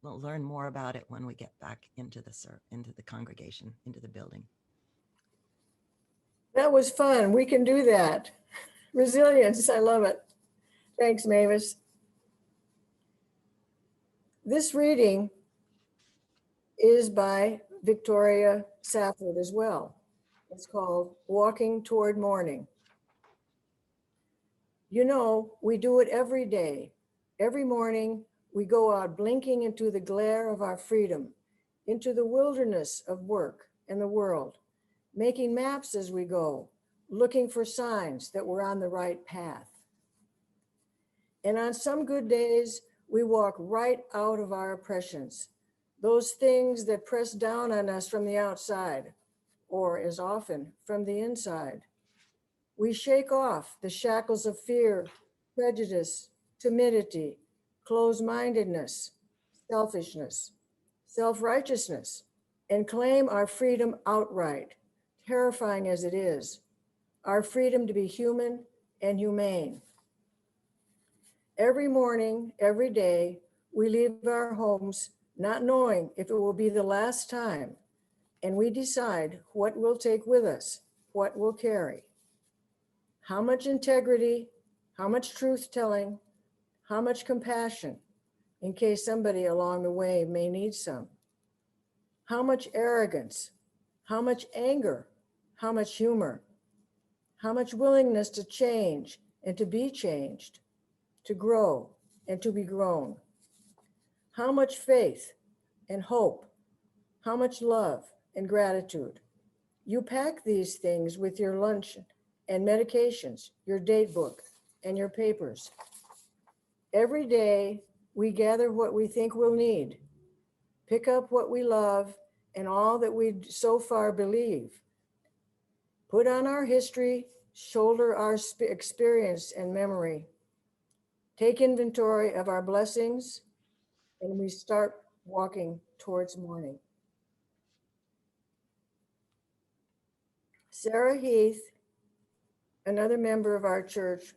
we'll learn more about it when we get back into the congregation, into the building. That was fun. We can do that. Resilience, I love it. Thanks, Mavis. This reading is by Victoria Safford as well. It's called Walking Toward Morning. You know, we do it every day. Every morning, we go out blinking into the glare of our freedom, into the wilderness of work and the world, making maps as we go, looking for signs that we're on the right path. And on some good days, we walk right out of our oppressions, those things that press down on us from the outside, or as often from the inside. We shake off the shackles of fear, prejudice, timidity, closed-mindedness, selfishness, self-righteousness, and claim our freedom outright, terrifying as it is, our freedom to be human and humane. Every morning, every day, we leave our homes not knowing if it will be the last time, and we decide what we'll take with us, what we'll carry. How much integrity, how much truth-telling, how much compassion, in case somebody along the way may need some. How much arrogance, how much anger, how much humor, how much willingness to change and to be changed, to grow and to be grown. How much faith and hope, how much love and gratitude. You pack these things with your lunch and medications, your date book, and your papers. Every day, we gather what we think we'll need, pick up what we love and all that we so far believe, put on our history, shoulder our experience and memory, take inventory of our blessings, and we start walking towards morning. Sarah Heath, another member of our church,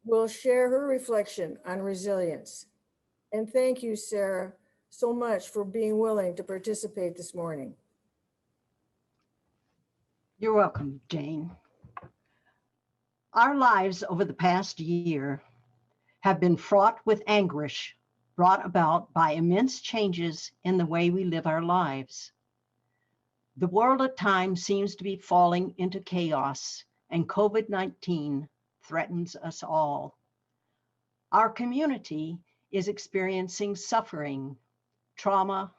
will share her reflection on resilience. And thank you, Sarah, so much for being willing to participate this morning. You're welcome, Jane. Our lives over the past year have been fraught with anguish brought about by immense changes in the way we live our lives. The world at times seems to be falling into chaos, and COVID-19 threatens us all. Our community is experiencing suffering, trauma,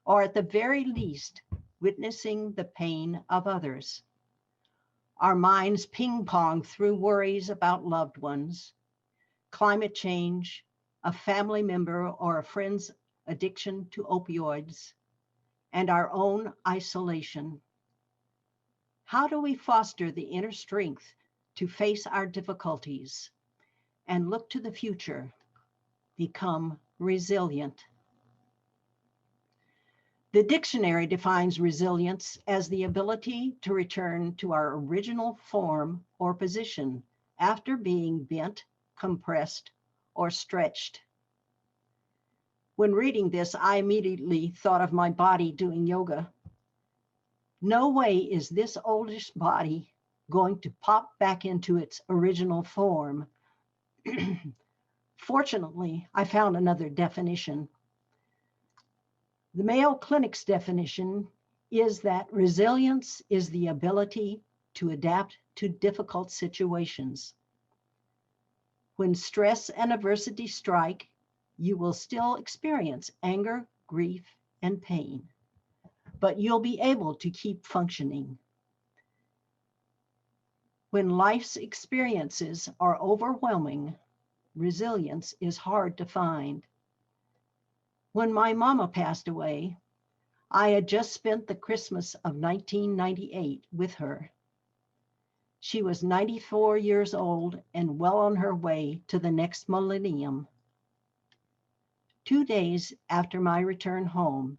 or at the very least, witnessing the pain of others. Our minds ping-pong through worries about loved ones, climate change, a family member or a friend's addiction to opioids, and our own isolation. How do we foster the inner strength to face our difficulties and look to the future, become resilient? The dictionary defines resilience as the ability to return to our original form or position after being bent, compressed, or stretched. When reading this, I immediately thought of my body doing yoga. No way is this oldish body going to pop back into its original form. Fortunately, I found another definition. The Mayo Clinic's definition is that resilience is the ability to adapt to difficult situations. When stress and adversity strike, you will still experience anger, grief, and pain, but you'll be able to keep functioning. When life's experiences are overwhelming, resilience is hard to find. When my mama passed away, I had just spent the Christmas of 1998 with her. She was 94 years old and well on her way to the next millennium. 2 days after my return home,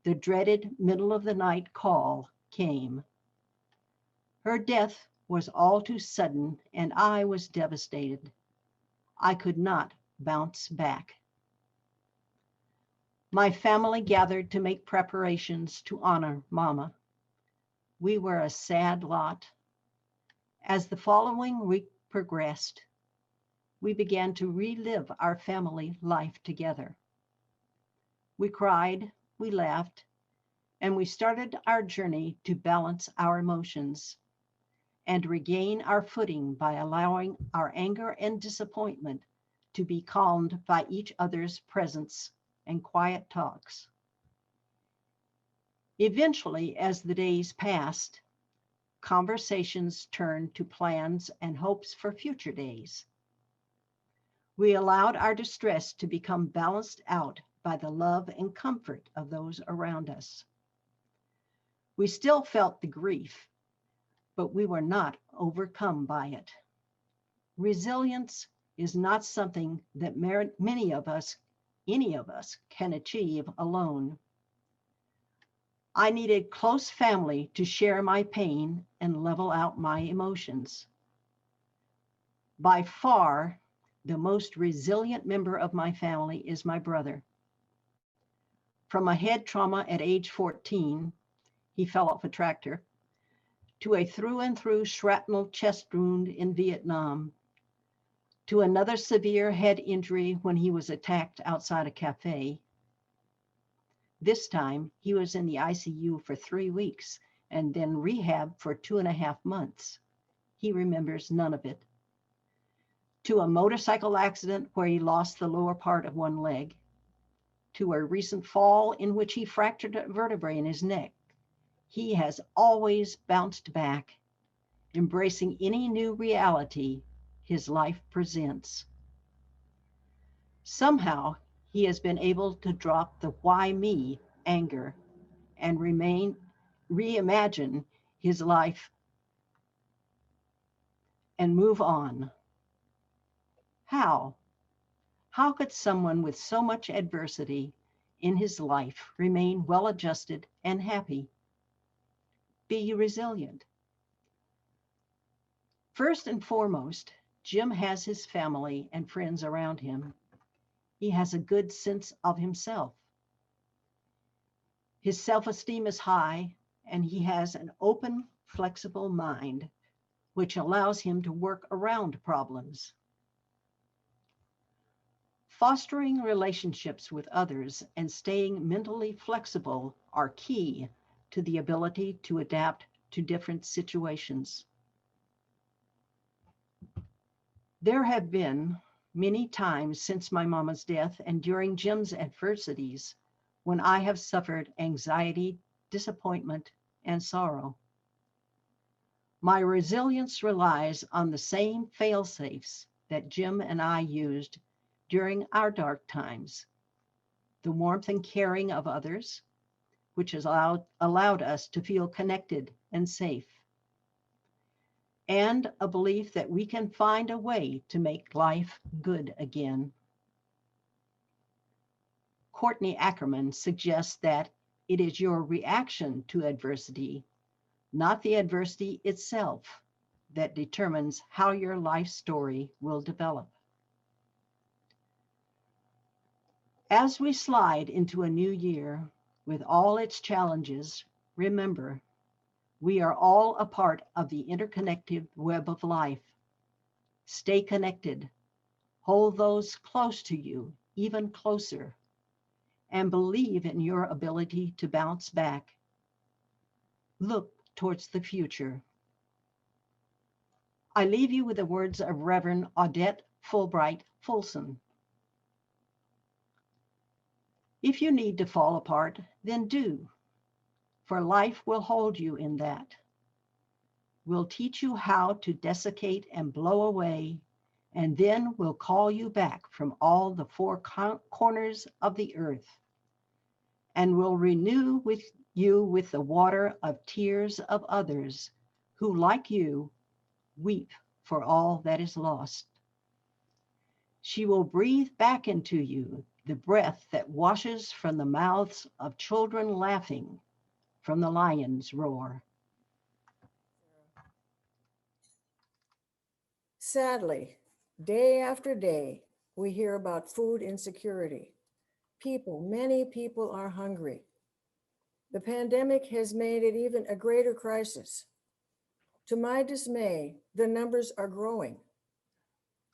the dreaded middle of the night call came. Her death was all too sudden and I was devastated. I could not bounce back. My family gathered to make preparations to honor Mama. We were a sad lot. As the following week progressed, we began to relive our family life together. We cried, we laughed, and we started our journey to balance our emotions and regain our footing by allowing our anger and disappointment to be calmed by each other's presence and quiet talks. Eventually, as the days passed, conversations turned to plans and hopes for future days. We allowed our distress to become balanced out by the love and comfort of those around us. We still felt the grief, but we were not overcome by it. Resilience is not something that many of us, any of us, can achieve alone. I needed close family to share my pain and level out my emotions. By far, the most resilient member of my family is my brother. From a head trauma at age 14, he fell off a tractor, to a through and through shrapnel chest wound in Vietnam, to another severe head injury when he was attacked outside a cafe. This time, he was in the ICU for 3 weeks and then rehab for 2.5 months. He remembers none of it. To a motorcycle accident where he lost the lower part of one leg, to a recent fall in which he fractured a vertebrae in his neck. He has always bounced back, embracing any new reality his life presents. Somehow, he has been able to drop the why me anger and reimagine his life and move on. How? How could someone with so much adversity in his life remain well-adjusted and happy? Be resilient. First and foremost, Jim has his family and friends around him. He has a good sense of himself. His self-esteem is high, and he has an open, flexible mind, which allows him to work around problems. Fostering relationships with others and staying mentally flexible are key to the ability to adapt to different situations. There have been many times since my mama's death and during Jim's adversities when I have suffered anxiety, disappointment, and sorrow. My resilience relies on the same fail-safes that Jim and I used during our dark times: the warmth and caring of others, which has allowed us to feel connected and safe, and a belief that we can find a way to make life good again. Courtney Ackerman suggests that it is your reaction to adversity, not the adversity itself, that determines how your life story will develop. As we slide into a new year with all its challenges, remember, we are all a part of the interconnected web of life. Stay connected, hold those close to you even closer, and believe in your ability to bounce back. Look towards the future. I leave you with the words of Reverend Odette Fulbright Fulson. If you need to fall apart, then do, for life will hold you in that. We'll teach you how to desiccate and blow away, and then we'll call you back from all the four corners of the earth, and we'll renew with you with the water of tears of others who, like you, weep for all that is lost. She will breathe back into you the breath that washes from the mouths of children laughing from the lion's roar. Sadly, day after day, we hear about food insecurity. many people are hungry. The pandemic has made it even a greater crisis. To my dismay, the numbers are growing.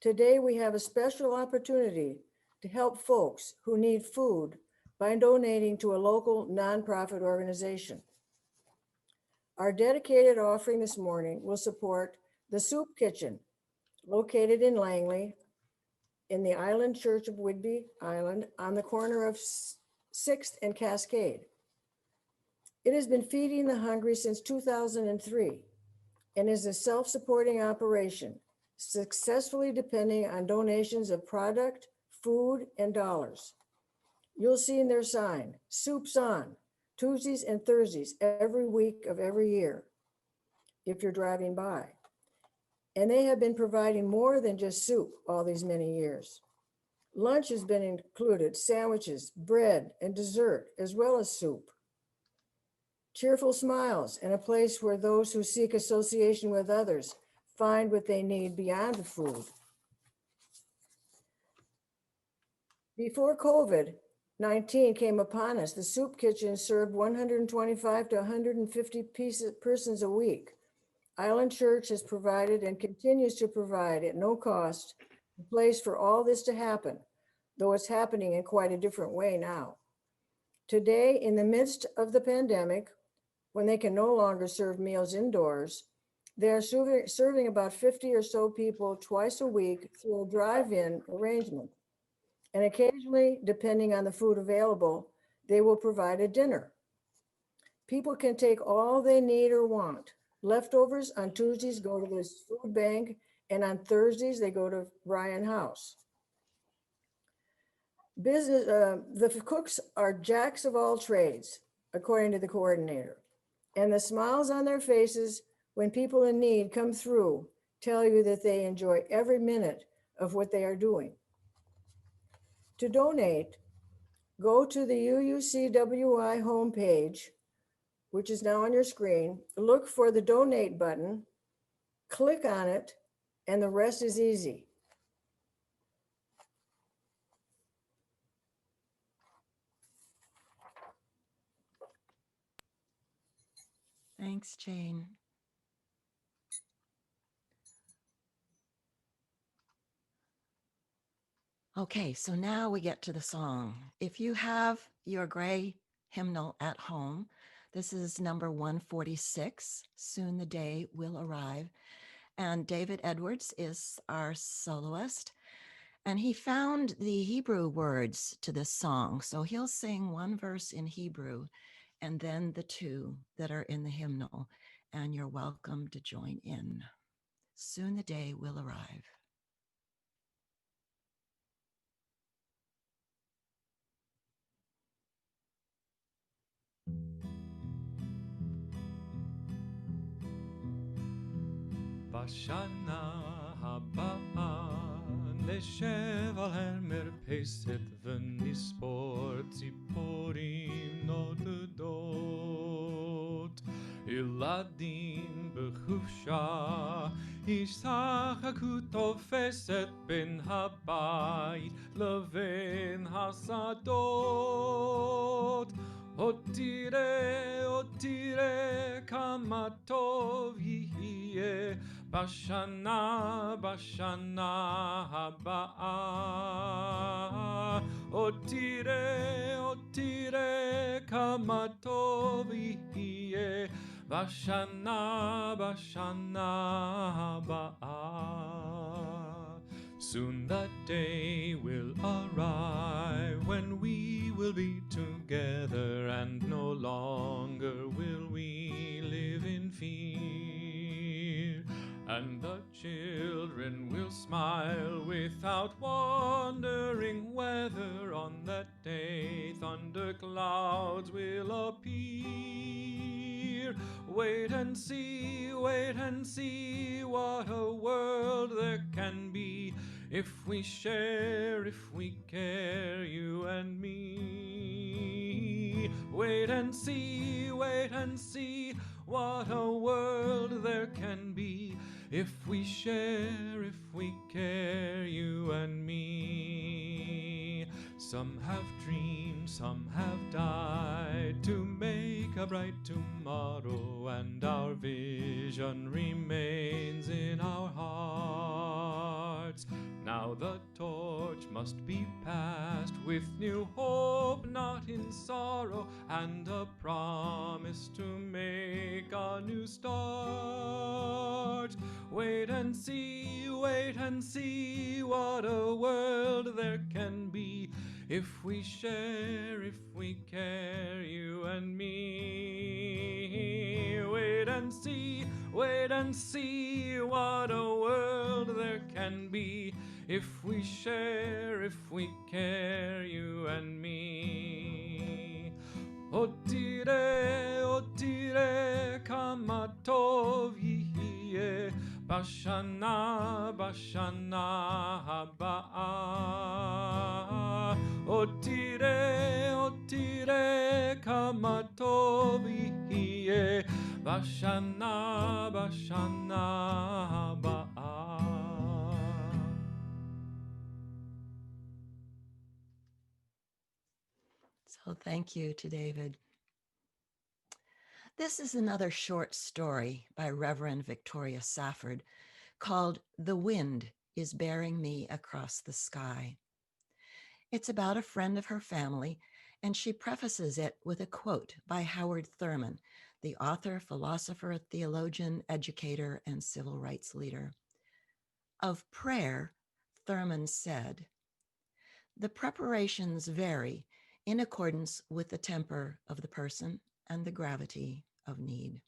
Today, we have a special opportunity to help folks who need food by donating to a local nonprofit organization. Our dedicated offering this morning will support the Soup Kitchen, located in Langley, in the Island Church of Whidbey Island on the corner of 6th and Cascade. It has been feeding the hungry since 2003 and is a self-supporting operation, successfully depending on donations of product, food, and dollars. You'll see in their sign, Soup's On, Tuesdays and Thursdays every week of every year, if you're driving by. And they have been providing more than just soup all these many years. Lunch has been included, sandwiches, bread, and dessert, as well as soup. Cheerful smiles and a place where those who seek association with others find what they need beyond the food. Before COVID-19 came upon us, the Soup Kitchen served 125 to 150 persons a week. Island Church has provided and continues to provide at no cost a place for all this to happen, though it's happening in quite a different way now. Today, in the midst of the pandemic, when they can no longer serve meals indoors, they are serving about 50 or so people twice a week through a drive-in arrangement. And occasionally, depending on the food available, they will provide a dinner. People can take all they need or want. Leftovers on Tuesdays go to this food bank, and on Thursdays, they go to Ryan House. The cooks are jacks of all trades, according to the coordinator. And the smiles on their faces when people in need come through tell you that they enjoy every minute of what they are doing. To donate, go to the UUCWI homepage, which is now on your screen, look for the donate button, click on it, and the rest is easy. Thanks, Jane. Okay, so now we get to the song. If you have your gray hymnal at home, this is number 146, Soon the Day Will Arrive. And David Edwards is our soloist. And he found the Hebrew words to this song. So he'll sing one verse in Hebrew and then the two that are in the hymnal. And you're welcome to join in. Soon the day will arrive. בשנה הבאה נשב על המרפסת ונספור ציפורים נודדות. ילדים בחופשה ישחקו תופסת בין הבית לבין השדות. עוד תראה כמה טוב יהיה בשנה הבאה. עוד תראה כמה טוב יהיה בשנה הבאה. Soon that day will arrive when we will be together, and no longer will we live in fear. And the children will smile without wondering whether on that day thunder clouds will appear. Wait and see what a world there can be if we share, if we care, you and me. Wait and see what a world there can be if we share, if we care, you and me. Some have dreams have died to make a bright tomorrow, and our vision remains in our hearts. Now the torch must be passed with new hope, not in sorrow, and a promise to make a new start. Wait and see what a world there can be if we share, if we care, you and me. Wait and see what a world there can be if we share, if we care, you and me. Otire kamatov yihye, bashana haba. Otire kamatov yihye, bashana haba. So thank you to David. This is another short story by Reverend Victoria Safford called The Wind is Bearing Me Across the Sky. It's about a friend of her family, and she prefaces it with a quote by Howard Thurman, the author, philosopher, theologian, educator, and civil rights leader. Of prayer, Thurman said, "The preparations vary in accordance with the temper of the person and the gravity of need."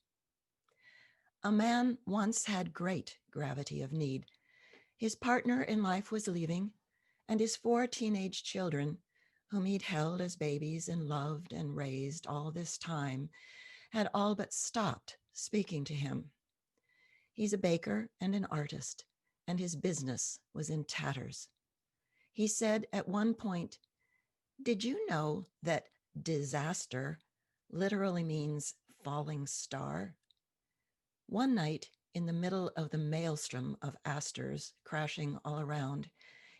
A man once had great gravity of need. His partner in life was leaving, and his 4 teenage children, whom he'd held as babies and loved and raised all this time, had all but stopped speaking to him. He's a baker and an artist, and his business was in tatters. He said at one point, "Did you know that disaster literally means falling star?" One night, in the middle of the maelstrom of asters crashing all around,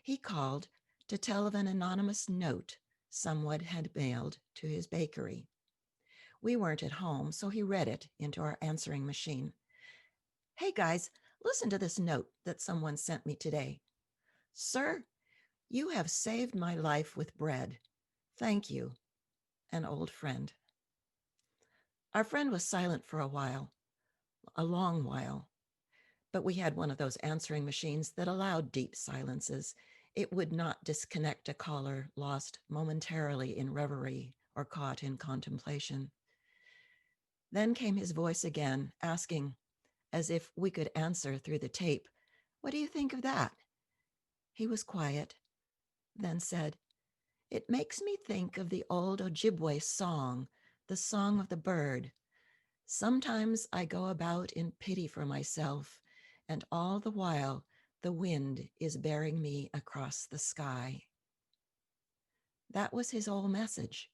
he called to tell of an anonymous note someone had mailed to his bakery. We weren't at home, so he read it into our answering machine. "Hey guys, listen to this note that someone sent me today. Sir, you have saved my life with bread. Thank you, an old friend." Our friend was silent for a while, a long while, but we had one of those answering machines that allowed deep silences. It would not disconnect a caller lost momentarily in reverie or caught in contemplation. Then came his voice again, asking, as if we could answer through the tape, "What do you think of that?" He was quiet, then said, "It makes me think of the old Ojibwe song, the song of the bird. Sometimes I go about in pity for myself, and all the while the wind is bearing me across the sky." That was his whole message.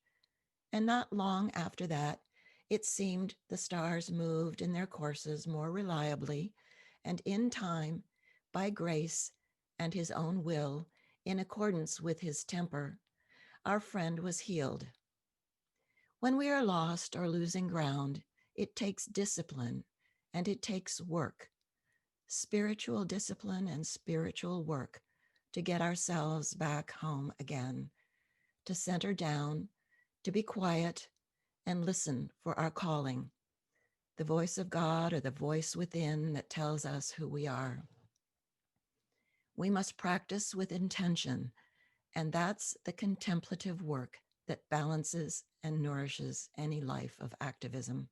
And not long after that, it seemed the stars moved in their courses more reliably, and in time, by grace and his own will, in accordance with his temper, our friend was healed. When we are lost or losing ground, it takes discipline and it takes work, spiritual discipline and spiritual work, to get ourselves back home again, to center down, to be quiet and listen for our calling, the voice of God or the voice within that tells us who we are. We must practice with intention, and that's the contemplative work that balances and nourishes any life of activism.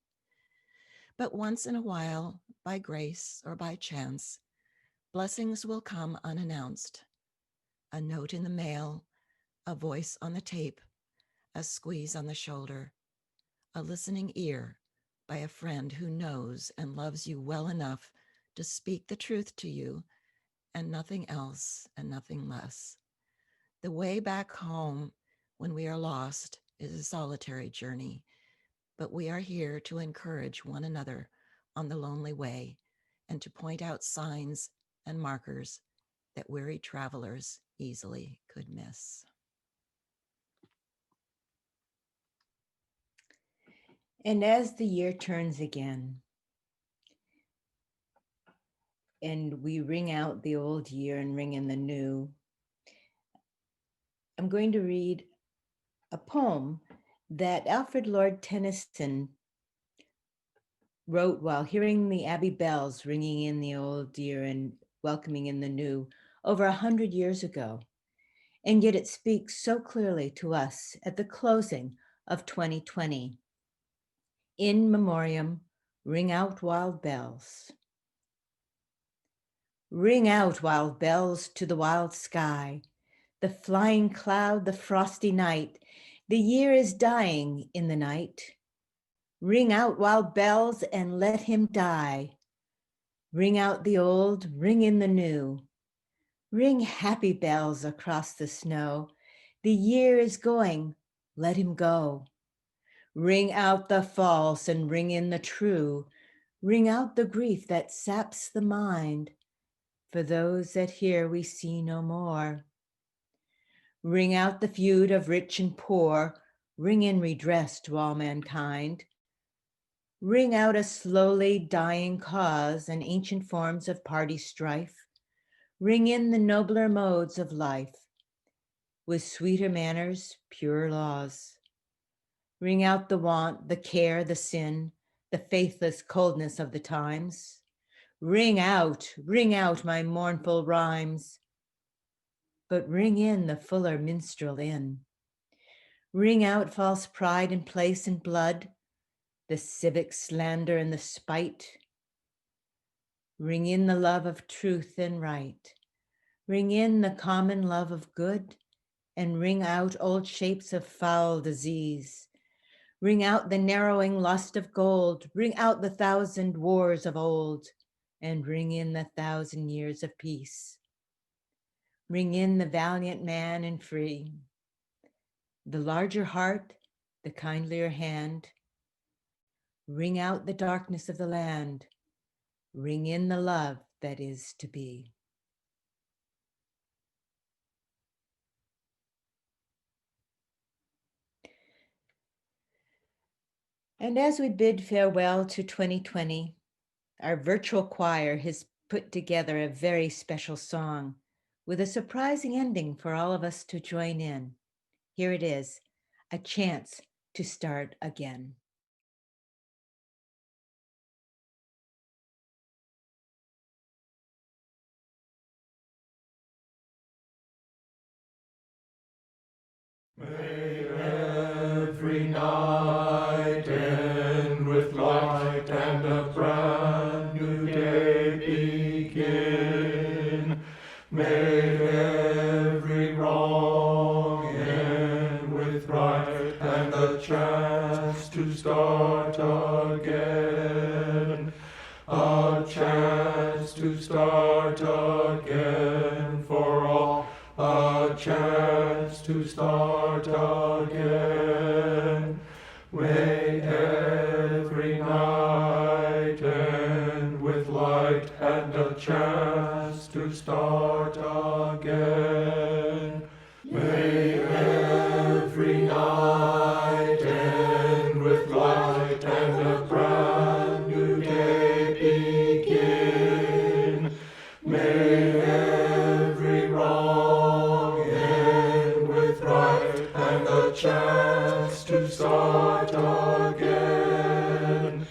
But once in a while, by grace or by chance, blessings will come unannounced. A note in the mail, a voice on the tape, a squeeze on the shoulder, a listening ear by a friend who knows and loves you well enough to speak the truth to you and nothing else and nothing less. The way back home when we are lost is a solitary journey, but we are here to encourage one another on the lonely way and to point out signs and markers that weary travelers easily could miss. And as the year turns again, and we ring out the old year and ring in the new, I'm going to read a poem that Alfred Lord Tennyson wrote while hearing the Abbey bells ringing in the old year and welcoming in the new over 100 years ago. And yet it speaks so clearly to us at the closing of 2020. In memoriam, ring out wild bells. Ring out wild bells to the wild sky, the flying cloud, the frosty night. The year is dying in the night. Ring out wild bells and let him die. Ring out the old, ring in the new. Ring happy bells across the snow. The year is going, let him go. Ring out the false and ring in the true. Ring out the grief that saps the mind. For those that here we see no more. Ring out the feud of rich and poor. Ring in redress to all mankind. Ring out a slowly dying cause and ancient forms of party strife. Ring in the nobler modes of life with sweeter manners, purer laws. Ring out the want, the care, the sin, the faithless coldness of the times. Ring out my mournful rhymes, but ring in the fuller minstrel in. Ring out false pride and place and blood, the civic slander and the spite. Ring in the love of truth and right. Ring in the common love of good, and ring out old shapes of foul disease. Ring out the narrowing lust of gold. Ring out the 1,000 wars of old, and ring in the 1,000 years of peace. Ring in the valiant man and free, the larger heart, the kindlier hand. Ring out the darkness of the land. Ring in the love that is to be. And as we bid farewell to 2020, our virtual choir has put together a very special song with a surprising ending for all of us to join in. Here it is, a chance to start again. May every night end with light and a brand new day begin. May every wrong end with right and a chance to start again. A chance to start again for all. A chance to start again. May every night end with light and a chance to start again. May every night end with light and a brand new day begin. May every wrong end with right and a chance to start again.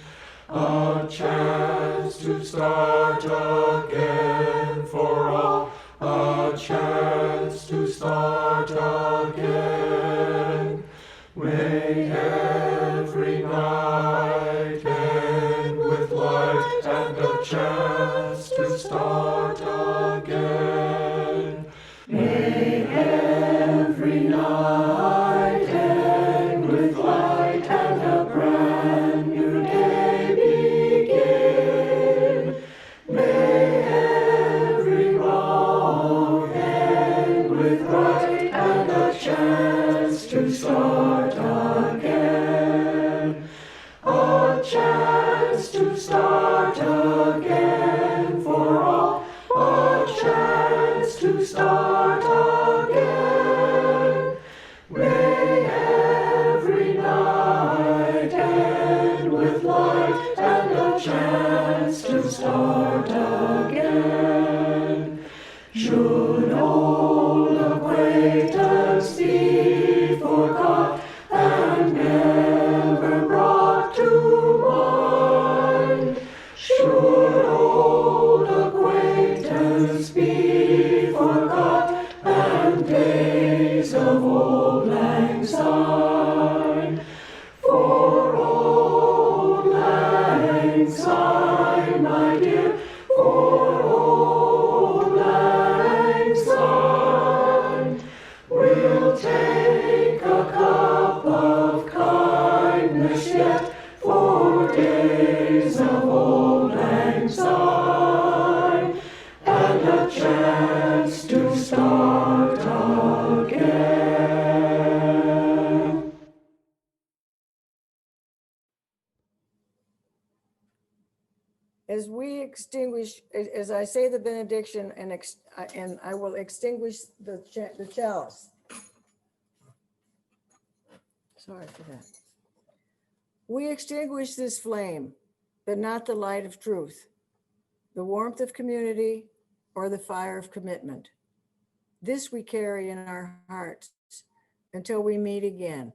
A chance to start again for all. A chance to start again. May every night end with light and a chance to start again. May every night end with light and a brand new day begin. May every wrong end with right and a chance to start again. A chance to start again for all. As we extinguish, as I say the benediction and I will extinguish the chalice. Sorry for that. We extinguish this flame, but not the light of truth, the warmth of community, or the fire of commitment. This we carry in our hearts until we meet again,